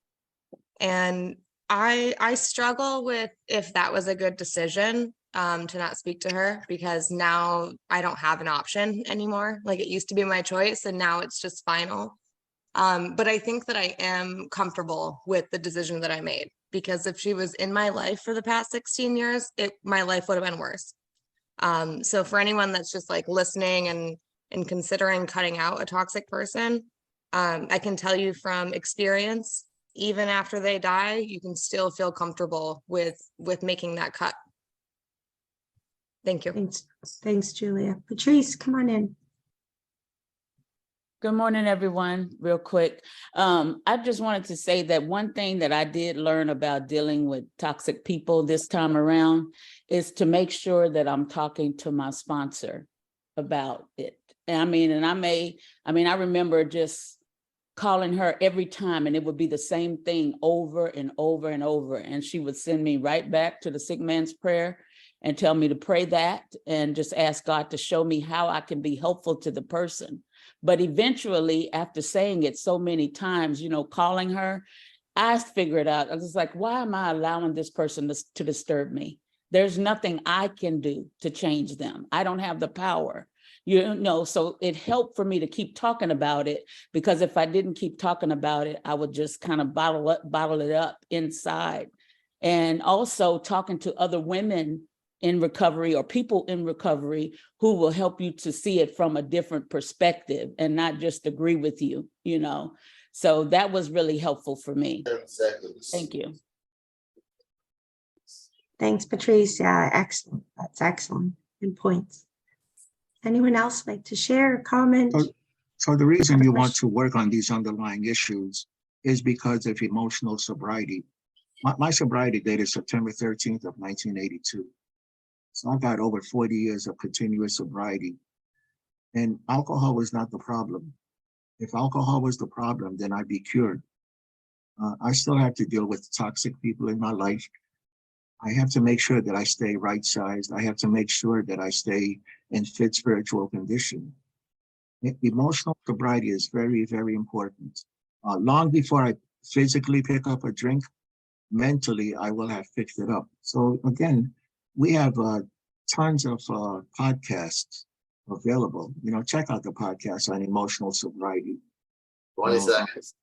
Speaker 4: And I struggle with if that was a good decision to not speak to her, because now I don't have an option anymore. Like, it used to be my choice and now it's just final. But I think that I am comfortable with the decision that I made, because if she was in my life for the past 16 years, my life would have been worse. So for anyone that's just like listening and considering cutting out a toxic person, I can tell you from experience, even after they die, you can still feel comfortable with making that cut. Thank you.
Speaker 1: Thanks, Julia. Patrice, come on in.
Speaker 15: Good morning, everyone. Real quick. I just wanted to say that one thing that I did learn about dealing with toxic people this time around is to make sure that I'm talking to my sponsor about it. I remember just calling her every time, and it would be the same thing over and over and over. And she would send me right back to the sick man's prayer and tell me to pray that and just ask God to show me how I can be helpful to the person. But eventually, after saying it so many times, calling her, I figured out, I was like, why am I allowing this person to disturb me? There's nothing I can do to change them. I don't have the power, so it helped for me to keep talking about it, because if I didn't keep talking about it, I would just kind of bottle it up inside. And also talking to other women in recovery or people in recovery who will help you to see it from a different perspective and not just agree with you, So that was really helpful for me. Thank you.
Speaker 1: Thanks, Patrice. Yeah, excellent. That's excellent. Good points. Anyone else like to share or comment?
Speaker 2: So the reason you want to work on these underlying issues is because of emotional sobriety. My sobriety date is September 13th of 1982. So I've got over 40 years of continuous sobriety, and alcohol was not the problem. If alcohol was the problem, then I'd be cured. I still have to deal with toxic people in my life. I have to make sure that I stay right-sized. I have to make sure that I stay in fit spiritual condition. Emotional sobriety is very, very important. Long before I physically pick up a drink, mentally I will have fixed it up. So again, we have tons of podcasts available. Check out the podcast on emotional sobriety.
Speaker 5: 20 seconds.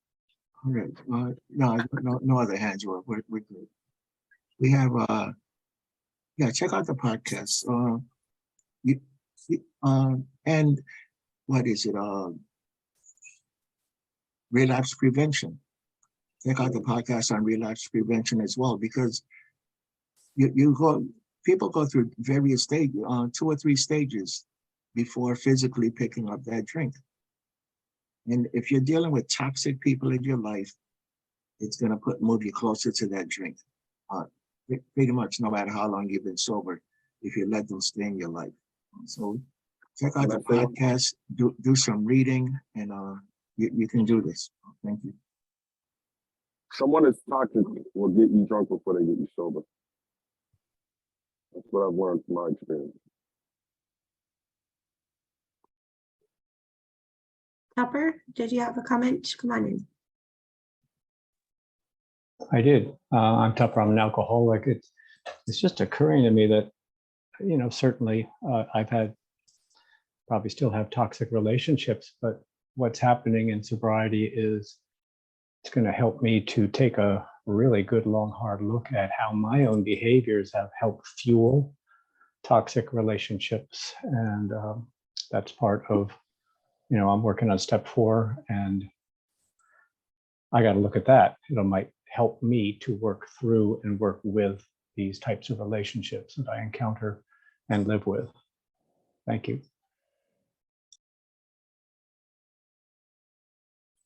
Speaker 2: All right. No other hands. We're good. We have check out the podcast. And what is it? Relapse prevention. Check out the podcast on relapse prevention as well, because people go through various stages, 2 or 3 stages before physically picking up that drink. And if you're dealing with toxic people in your life, it's going to move you closer to that drink. Pretty much no matter how long you've been sober, if you let them stay in your life. So check out the podcast, do some reading, and you can do this. Thank you.
Speaker 11: Someone that's toxic will get you drunk before they get you sober. That's what I've learned from my experience.
Speaker 1: Tupper, did you have a comment? Come on in.
Speaker 16: I did. I'm Tupper. I'm an alcoholic. It's just occurring to me that, certainly I've probably still have toxic relationships, but what's happening in sobriety is it's going to help me to take a really good, long, hard look at how my own behaviors have helped fuel toxic relationships. And that's part of, I'm working on step 4, and I got to look at that. It might help me to work through and work with these types of relationships that I encounter and live with. Thank you.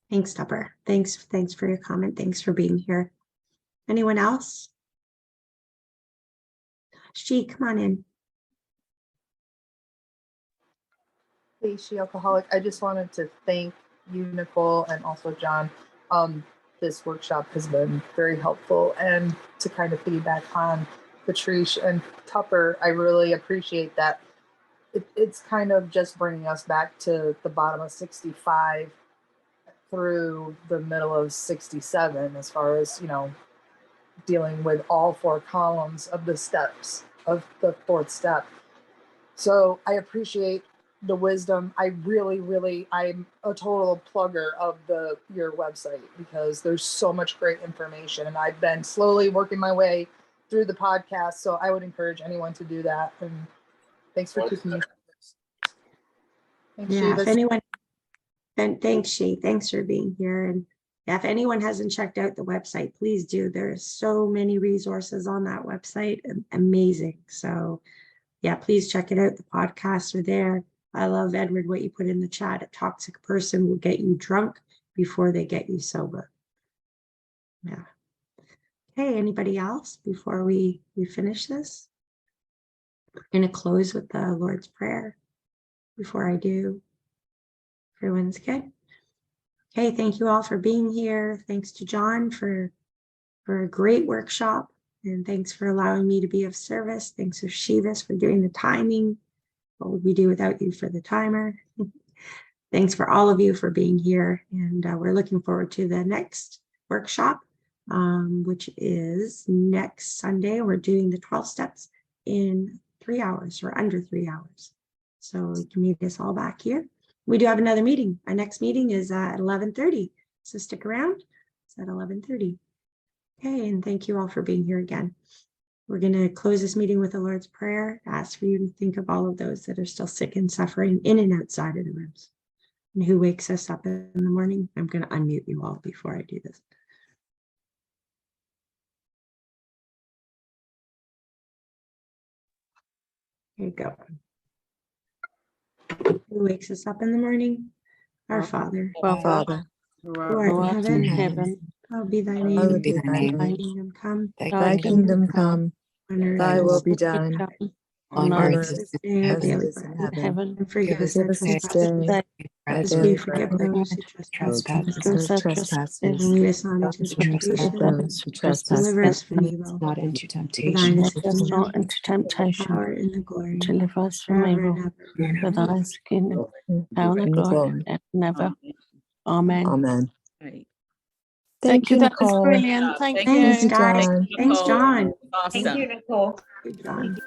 Speaker 1: Thanks, Tupper. Thanks for your comment. Thanks for being here. Anyone else? She, come on in.
Speaker 17: Hey, She Alcoholic. I just wanted to thank you, Nicole, and also John. This workshop has been very helpful, and to kind of piggyback on Patrice and Tupper, I really appreciate that. It's kind of just bringing us back to the bottom of 65 through the middle of 67, as far as, dealing with all 4 columns of the steps of the 4th step. So I appreciate the wisdom. I'm a total plugger of your website, because there's so much great information, and I've been slowly working my way through the podcast. So I would encourage anyone to do that. And thanks for keeping me. Thanks,
Speaker 1: If anyone, and thanks, She. Thanks for being here. And if anyone hasn't checked out the website, please do. There's so many resources on that website. Amazing. So yeah, please check it out. The podcasts are there. I love, Edward, what you put in the chat. A toxic person will get you drunk before they get you sober. Yeah. Okay, anybody else before we finish this? I'm going to close with the Lord's Prayer. Before I do, everyone's good. Okay, thank you all for being here. Thanks to John for a great workshop, and thanks for allowing me to be of service. Thanks to Shivas for doing the timing. What would we do without you for the timer? Thanks for all of you for being here, and we're looking forward to the next workshop, which is next Sunday. We're doing the 12 steps in 3 hours, or under 3 hours. So we can meet us all back here. We do have another meeting. Our next meeting is at 11:30. So stick around. It's at 11:30. Okay, and thank you all for being here again. We're going to close this meeting with the Lord's Prayer. Ask for you to think of all of those that are still sick and suffering in and outside of the rooms. And who wakes us up in the morning. I'm going to unmute you all before I do this. Here you go. Who wakes us up in the morning? Our Father.
Speaker 12: Our Father,
Speaker 1: Who art in heaven, hallowed be thy name.
Speaker 12: hallowed be thy
Speaker 1: Thy
Speaker 12: name.
Speaker 1: kingdom come.
Speaker 12: Thy kingdom come.
Speaker 1: On earth
Speaker 12: Thy
Speaker 1: as
Speaker 12: will
Speaker 1: it
Speaker 12: be
Speaker 1: is
Speaker 12: done
Speaker 1: on
Speaker 12: on
Speaker 1: earth.
Speaker 12: earth
Speaker 1: This day our
Speaker 12: as it
Speaker 1: daily
Speaker 12: is in
Speaker 1: bread.
Speaker 12: heaven.
Speaker 1: And forgive us
Speaker 12: Give
Speaker 1: our
Speaker 12: us this
Speaker 1: trespasses,
Speaker 12: day our
Speaker 1: as
Speaker 12: daily
Speaker 1: we forgive
Speaker 12: bread.
Speaker 1: those who trespass against
Speaker 12: Forgive us
Speaker 1: us.
Speaker 12: our trespasses,
Speaker 1: And lead us not into
Speaker 12: and forgive
Speaker 1: temptation.
Speaker 12: those who trespass
Speaker 1: Deliver us
Speaker 12: against
Speaker 1: from
Speaker 12: us.
Speaker 1: evil.
Speaker 18: Not into
Speaker 1: For thine
Speaker 18: temptation.
Speaker 1: is the kingdom,
Speaker 18: Not into temptation.
Speaker 1: power, and the glory,
Speaker 18: Deliver us from
Speaker 1: forever
Speaker 18: evil.
Speaker 1: and ever.
Speaker 18: For thy is the kingdom, power, and
Speaker 12: And
Speaker 18: glory,
Speaker 12: glory.
Speaker 18: and never. Amen.
Speaker 12: Amen.
Speaker 15: Right.
Speaker 12: Thank you,
Speaker 3: That was
Speaker 12: Nicole.
Speaker 3: brilliant. Thank
Speaker 7: Thank
Speaker 3: you.
Speaker 1: Thanks,
Speaker 12: you,
Speaker 1: guys.
Speaker 12: John.
Speaker 1: Thanks,
Speaker 7: Nicole.
Speaker 1: John.
Speaker 7: Awesome.
Speaker 4: Thank you, Nicole.
Speaker 1: Good, John.